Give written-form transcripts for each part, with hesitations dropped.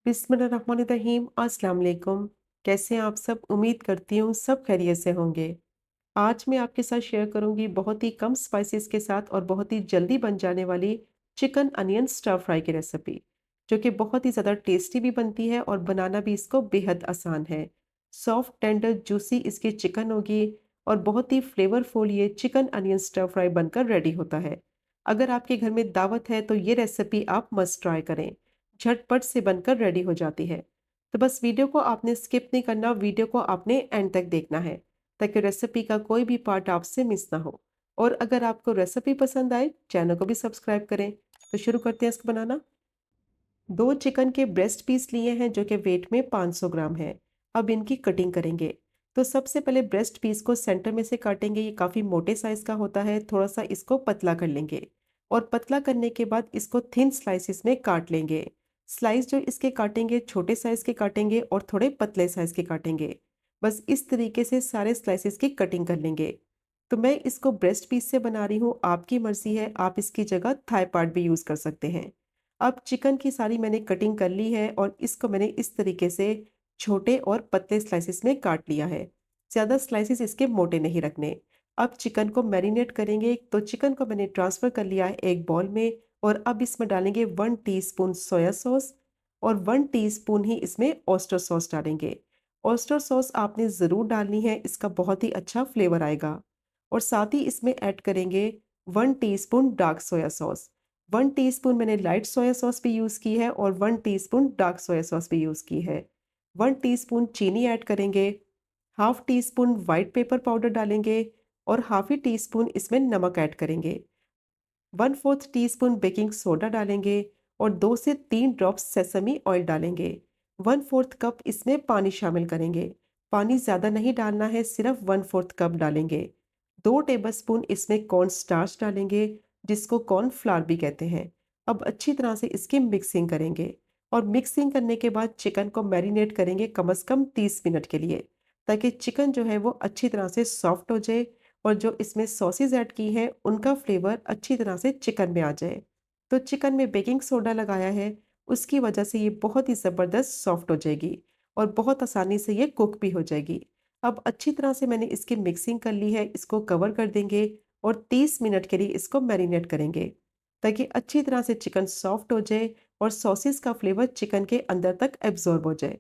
बिस्मिल्लाहिर्रहमानिर्रहीम। अस्सलाम वालेकुम। कैसे हैं आप सब? उम्मीद करती हूँ सब खैरियत से होंगे। आज मैं आपके साथ शेयर करूंगी बहुत ही कम स्पाइसेस के साथ और बहुत ही जल्दी बन जाने वाली चिकन अनियन स्टर फ्राई की रेसिपी, जो कि बहुत ही ज़्यादा टेस्टी भी बनती है और बनाना भी इसको बेहद आसान है। सॉफ्ट टेंडर जूसी इसकी चिकन होगी और बहुत ही फ्लेवरफुल ये चिकन अनियन स्टर फ्राई बनकर रेडी होता है। अगर आपके घर में दावत है तो ये रेसिपी आप मस्ट ट्राई करें। झटपट से बनकर रेडी हो जाती है। तो बस वीडियो को आपने स्किप नहीं करना, वीडियो को आपने एंड तक देखना है ताकि रेसिपी का कोई भी पार्ट आपसे मिस ना हो। और अगर आपको रेसिपी पसंद आए, चैनल को भी सब्सक्राइब करें। तो शुरू करते हैं इसको बनाना। दो चिकन के ब्रेस्ट पीस लिए हैं जो कि वेट में 500 ग्राम है। अब इनकी कटिंग करेंगे। तो सबसे पहले ब्रेस्ट पीस को सेंटर में से काटेंगे। ये काफ़ी मोटे साइज का होता है, थोड़ा सा इसको पतला कर लेंगे। और पतला करने के बाद इसको थिन स्लाइसिस में काट लेंगे। स्लाइस जो इसके काटेंगे छोटे साइज के काटेंगे और थोड़े पतले साइज के काटेंगे। बस इस तरीके से सारे स्लाइसिस की कटिंग कर लेंगे। तो मैं इसको ब्रेस्ट पीस से बना रही हूँ, आपकी मर्जी है, आप इसकी जगह थाई पार्ट भी यूज़ कर सकते हैं। अब चिकन की सारी मैंने कटिंग कर ली है और इसको मैंने इस तरीके से छोटे और पतले स्लाइसिस में काट लिया है। ज़्यादा स्लाइसिस इसके मोटे नहीं रखने। अब चिकन को मैरिनेट करेंगे। तो चिकन को मैंने ट्रांसफ़र कर लिया है एक बाउल में और अब इसमें डालेंगे 1 टीस्पून सोया सॉस और 1 टीस्पून ही इसमें ऑयस्टर सॉस डालेंगे। ऑयस्टर सॉस आपने ज़रूर डालनी है, इसका बहुत ही अच्छा फ्लेवर आएगा। और साथ ही इसमें ऐड करेंगे 1 teaspoon dark soya sauce. 1 teaspoon मैंने लाइट सोया सॉस भी यूज़ की है और 1 टीस्पून डार्क सोया सॉस भी यूज़ की है। 1 टीस्पून चीनी ऐड करेंगे, half tea spoon white pepper powder डालेंगे और हाफ ही टीस्पून इसमें नमक ऐड करेंगे। 1/4 टीस्पून बेकिंग सोडा डालेंगे और 2 से 3 ड्रॉप्स सेसमी ऑयल डालेंगे। 1/4 कप इसमें पानी शामिल करेंगे। पानी ज़्यादा नहीं डालना है, सिर्फ 1/4 कप डालेंगे। 2 टेबलस्पून इसमें कॉर्न स्टार्च डालेंगे, जिसको कॉर्न फ्लावर भी कहते हैं। अब अच्छी तरह से इसकी मिक्सिंग करेंगे और मिक्सिंग करने के बाद चिकन को मैरिनेट करेंगे कम से कम 30 मिनट के लिए, ताकि चिकन जो है वो अच्छी तरह से सॉफ्ट हो जाए और जो इसमें सॉसेज ऐड की हैं उनका फ्लेवर अच्छी तरह से चिकन में आ जाए। तो चिकन में बेकिंग सोडा लगाया है, उसकी वजह से ये बहुत ही ज़बरदस्त सॉफ्ट हो जाएगी और बहुत आसानी से ये कुक भी हो जाएगी। अब अच्छी तरह से मैंने इसकी मिक्सिंग कर ली है, इसको कवर कर देंगे और 30 मिनट के लिए इसको मैरिनेट करेंगे, ताकि अच्छी तरह से चिकन सॉफ्ट हो जाए और सॉसेस का फ्लेवर चिकन के अंदर तक एब्जॉर्ब हो जाए।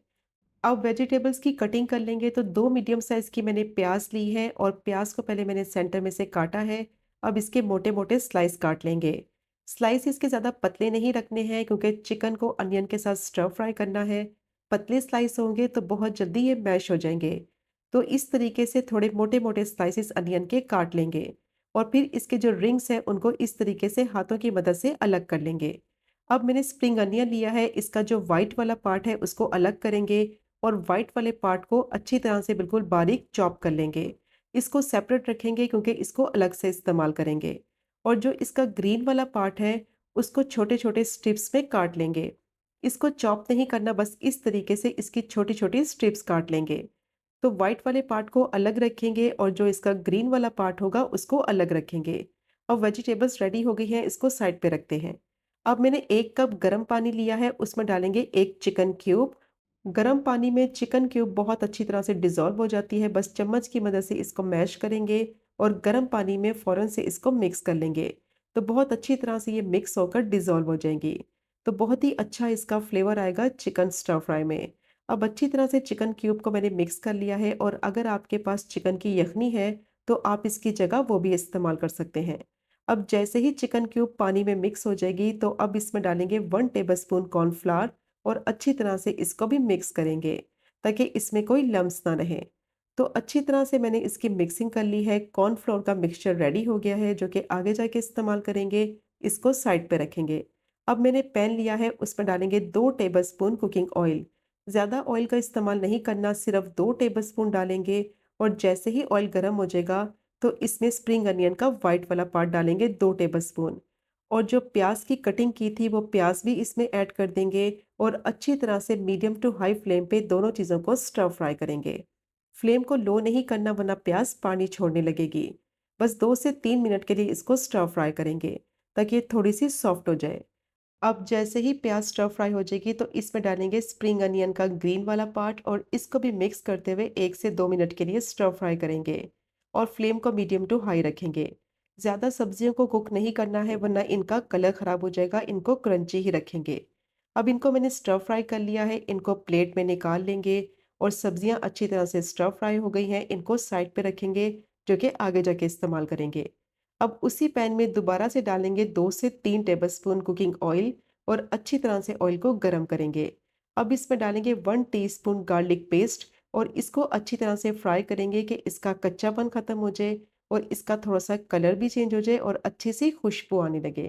अब वेजिटेबल्स की कटिंग कर लेंगे। तो 2 मीडियम साइज़ की मैंने प्याज ली है और प्याज को पहले मैंने सेंटर में से काटा है। अब इसके मोटे-मोटे स्लाइस काट लेंगे। स्लाइस इसके ज़्यादा पतले नहीं रखने हैं क्योंकि चिकन को अनियन के साथ स्टर फ्राई करना है। पतले स्लाइस होंगे तो बहुत जल्दी ये मैश हो जाएँगे। तो इस तरीके से थोड़े मोटे-मोटे स्लाइसेस अनियन के काट लेंगे और फिर इसके जो रिंग्स हैं उनको इस तरीके से हाथों की मदद से अलग कर लेंगे। अब मैंने स्प्रिंग अनियन लिया है, इसका जो व्हाइट वाला पार्ट है उसको अलग करेंगे और व्हाइट वाले पार्ट को अच्छी तरह से बिल्कुल बारीक चॉप कर लेंगे। इसको सेपरेट रखेंगे क्योंकि इसको अलग से इस्तेमाल करेंगे। और जो इसका ग्रीन वाला पार्ट है, उसको छोटे-छोटे स्ट्रिप्स में काट लेंगे। इसको चॉप नहीं करना, बस इस तरीके से इसकी छोटी-छोटी स्ट्रिप्स काट लेंगे। तो व्हाइट वाले पार्ट को अलग रखेंगे और जो इसका ग्रीन वाला पार्ट होगा उसको अलग रखेंगे। अब वेजिटेबल्स रेडी हो गई हैं, इसको साइड पे रखते हैं। अब मैंने 1 कप गरम पानी लिया है, उसमें डालेंगे 1 चिकन क्यूब। गरम पानी में चिकन क्यूब बहुत अच्छी तरह से डिज़ोल्व हो जाती है, बस चम्मच की मदद से इसको मैश करेंगे और गरम पानी में फ़ौरन से इसको मिक्स कर लेंगे। तो बहुत अच्छी तरह से ये मिक्स होकर डिज़ोल्व हो जाएंगी। तो बहुत ही अच्छा इसका फ्लेवर आएगा चिकन स्टर फ्राई में। अब अच्छी तरह से चिकन क्यूब को मैंने मिक्स कर लिया है और अगर आपके पास चिकन की यखनी है तो आप इसकी जगह वो भी इस्तेमाल कर सकते हैं। अब जैसे ही चिकन क्यूब पानी में मिक्स हो जाएगी तो अब इसमें डालेंगे 1 टेबलस्पून कॉर्नफ्लावर और अच्छी तरह से इसको भी मिक्स करेंगे ताकि इसमें कोई लम्स ना रहे। तो अच्छी तरह से मैंने इसकी मिक्सिंग कर ली है। कॉर्नफ्लोर का मिक्सचर रेडी हो गया है जो कि आगे जाके इस्तेमाल करेंगे। इसको साइड पे रखेंगे। अब मैंने पैन लिया है, उसमें डालेंगे 2 टेबलस्पून कुकिंग ऑयल। ज़्यादा ऑयल का इस्तेमाल नहीं करना, सिर्फ 2 टेबलस्पून डालेंगे और जैसे ही ऑयल गर्म हो जाएगा तो इसमें स्प्रिंग अनियन का वाइट वाला पार्ट डालेंगे 2 टेबलस्पून और जो प्याज की कटिंग की थी वो प्याज भी इसमें ऐड कर देंगे और अच्छी तरह से मीडियम टू हाई फ्लेम पे दोनों चीज़ों को स्टर फ्राई करेंगे। फ्लेम को लो नहीं करना वरना प्याज पानी छोड़ने लगेगी। बस 2 से 3 मिनट के लिए इसको स्टर फ्राई करेंगे ताकि ये थोड़ी सी सॉफ्ट हो जाए। अब जैसे ही प्याज स्टर फ्राई हो जाएगी तो इसमें डालेंगे स्प्रिंग अनियन का ग्रीन वाला पार्ट और इसको भी मिक्स करते हुए 1 से 2 मिनट के लिए स्टर फ्राई करेंगे और फ्लेम को मीडियम टू हाई रखेंगे। ज़्यादा सब्जियों को कुक नहीं करना है वरना इनका कलर खराब हो जाएगा, इनको क्रंची ही रखेंगे। अब इनको मैंने स्टर फ्राई कर लिया है, इनको प्लेट में निकाल लेंगे और सब्जियां अच्छी तरह से स्टर फ्राई हो गई हैं, इनको साइड पे रखेंगे जो कि आगे जाके इस्तेमाल करेंगे। अब उसी पैन में दोबारा से डालेंगे 2 से 3 टेबलस्पून कुकिंग ऑयल और अच्छी तरह से ऑयल को गरम करेंगे। अब इसमें डालेंगे 1 टीस्पून गार्लिक पेस्ट और इसको अच्छी तरह से फ्राई करेंगे कि इसका कच्चापन खत्म हो जाए और इसका थोड़ा सा कलर भी चेंज हो जाए और अच्छी सी खुशबू आने लगे।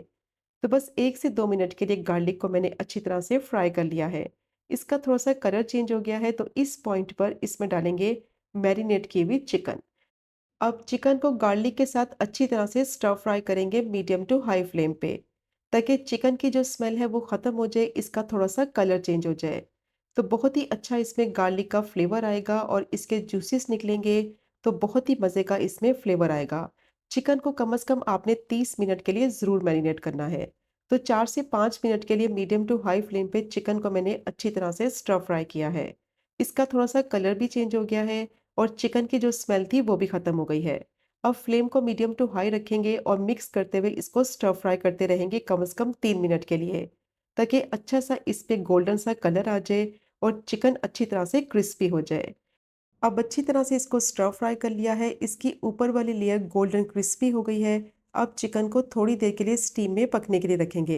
तो बस 1 से 2 मिनट के लिए गार्लिक को मैंने अच्छी तरह से फ्राई कर लिया है। इसका थोड़ा सा कलर चेंज हो गया है तो इस पॉइंट पर इसमें डालेंगे मैरिनेट की हुई चिकन। अब चिकन को गार्लिक के साथ अच्छी तरह से स्टर फ्राई करेंगे मीडियम टू हाई फ्लेम पे, ताकि चिकन की जो स्मेल है वो ख़त्म हो जाए, इसका थोड़ा सा कलर चेंज हो जाए। तो बहुत ही अच्छा इसमें गार्लिक का फ्लेवर आएगा और इसके जूसेस निकलेंगे, तो बहुत ही मज़े का इसमें फ्लेवर आएगा। चिकन को कम से कम आपने 30 मिनट के लिए ज़रूर मैरिनेट करना है। तो 4 से 5 मिनट के लिए मीडियम टू हाई फ्लेम पे चिकन को मैंने अच्छी तरह से स्टर फ्राई किया है। इसका थोड़ा सा कलर भी चेंज हो गया है और चिकन की जो स्मेल थी वो भी खत्म हो गई है। अब फ्लेम को मीडियम टू हाई रखेंगे और मिक्स करते हुए इसको स्टर फ्राई करते रहेंगे कम से कम 3 मिनट के लिए, ताकि अच्छा सा इस पे गोल्डन सा कलर आ जाए और चिकन अच्छी तरह से क्रिस्पी हो जाए। अब अच्छी तरह से इसको स्टर फ्राई कर लिया है, इसकी ऊपर वाली लेयर गोल्डन क्रिस्पी हो गई है। अब चिकन को थोड़ी देर के लिए स्टीम में पकने के लिए रखेंगे,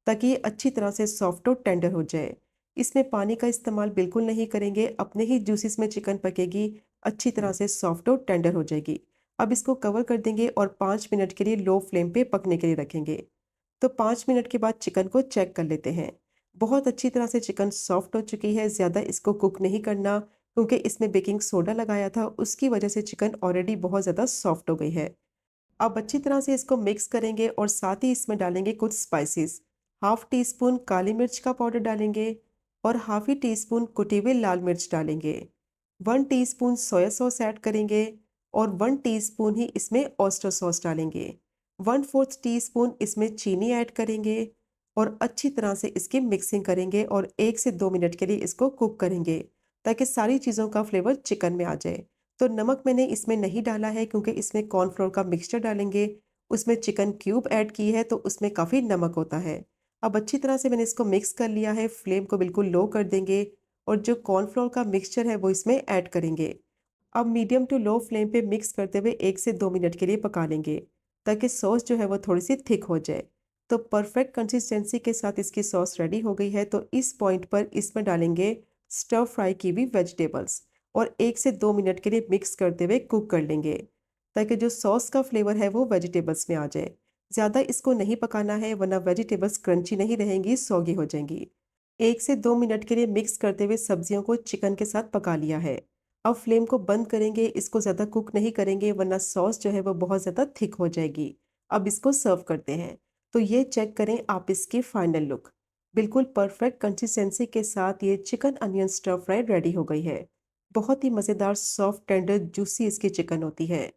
ताकि ये अच्छी तरह से सॉफ्ट और टेंडर हो जाए। इसमें पानी का इस्तेमाल बिल्कुल नहीं करेंगे, अपने ही जूसेस में चिकन पकेगी, अच्छी तरह से सॉफ्ट और टेंडर हो जाएगी। अब इसको कवर कर देंगे और 5 मिनट के लिए लो फ्लेम पे पकने के लिए रखेंगे। तो 5 मिनट के बाद चिकन को चेक कर लेते हैं। बहुत अच्छी तरह से चिकन सॉफ्ट हो चुकी है, ज़्यादा इसको कुक नहीं करना, क्योंकि इसमें बेकिंग सोडा लगाया था, उसकी वजह से चिकन ऑलरेडी बहुत ज़्यादा सॉफ्ट हो गई है। अब अच्छी तरह से इसको मिक्स करेंगे और साथ ही इसमें डालेंगे कुछ स्पाइसेस। हाफ टी स्पून काली मिर्च का पाउडर डालेंगे और हाफ ही टी स्पून कुटी हुई लाल मिर्च डालेंगे। 1 टीस्पून सोया सॉस ऐड करेंगे और 1 टीस्पून ही इसमें ऑयस्टर सॉस डालेंगे। 1/4 टीस्पून इसमें चीनी ऐड करेंगे और अच्छी तरह से इसकी मिक्सिंग करेंगे और 1 से 2 मिनट के लिए इसको कुक करेंगे, ताकि सारी चीज़ों का फ्लेवर चिकन में आ जाए। तो नमक मैंने इसमें नहीं डाला है, क्योंकि इसमें कॉर्नफ्लोर का मिक्सचर डालेंगे, उसमें चिकन क्यूब ऐड की है तो उसमें काफ़ी नमक होता है। अब अच्छी तरह से मैंने इसको मिक्स कर लिया है, फ्लेम को बिल्कुल लो कर देंगे और जो कॉर्नफ्लोर का मिक्सचर है वो इसमें ऐड करेंगे। अब मीडियम टू लो फ्लेम पे मिक्स करते हुए 1 से 2 मिनट के लिए पका लेंगे, ताकि सॉस जो है वो थोड़ी सी थिक हो जाए। तो परफेक्ट कंसिस्टेंसी के साथ इसकी सॉस रेडी हो गई है, तो इस पॉइंट पर इसमें डालेंगे स्टर फ्राई की हुई वेजिटेबल्स और 1 से 2 मिनट के लिए मिक्स करते हुए कुक कर लेंगे, ताकि जो सॉस का फ्लेवर है वो वेजिटेबल्स में आ जाए। ज़्यादा इसको नहीं पकाना है वरना वेजिटेबल्स क्रंची नहीं रहेंगी, सॉगी हो जाएंगी। 1 से 2 मिनट के लिए मिक्स करते हुए सब्जियों को चिकन के साथ पका लिया है। अब फ्लेम को बंद करेंगे, इसको ज़्यादा कुक नहीं करेंगे वरना सॉस जो है वो बहुत ज़्यादा थिक हो जाएगी। अब इसको सर्व करते हैं। तो ये चेक करें आप इसकी फाइनल लुक। बिल्कुल परफेक्ट कंसिस्टेंसी के साथ ये chicken onion stir fry ready हो गई है। बहुत ही मज़ेदार सॉफ्ट टेंडर जूसी इसकी चिकन होती है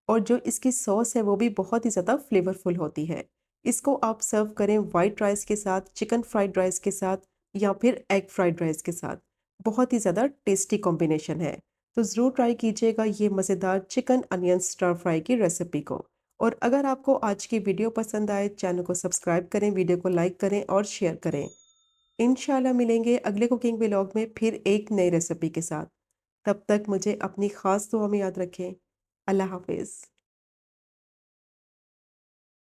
और जो इसकी सॉस है वो भी बहुत ही ज़्यादा फ्लेवरफुल होती है। इसको आप सर्व करें वाइट राइस के साथ, चिकन फ्राइड राइस के साथ या फिर एग फ्राइड राइस के साथ। बहुत ही ज़्यादा टेस्टी कॉम्बिनेशन है। तो ज़रूर ट्राई कीजिएगा ये मज़ेदार चिकन अनियन स्टर फ्राई की रेसिपी को। और अगर आपको आज की वीडियो पसंद आए, चैनल को सब्सक्राइब करें, वीडियो को लाइक करें और शेयर करें। इंशाल्लाह मिलेंगे अगले कुकिंग व्लॉग में फिर एक नई रेसिपी के साथ। तब तक मुझे अपनी ख़ास दुआ में याद रखें। अल्लाह हाफ़िज़।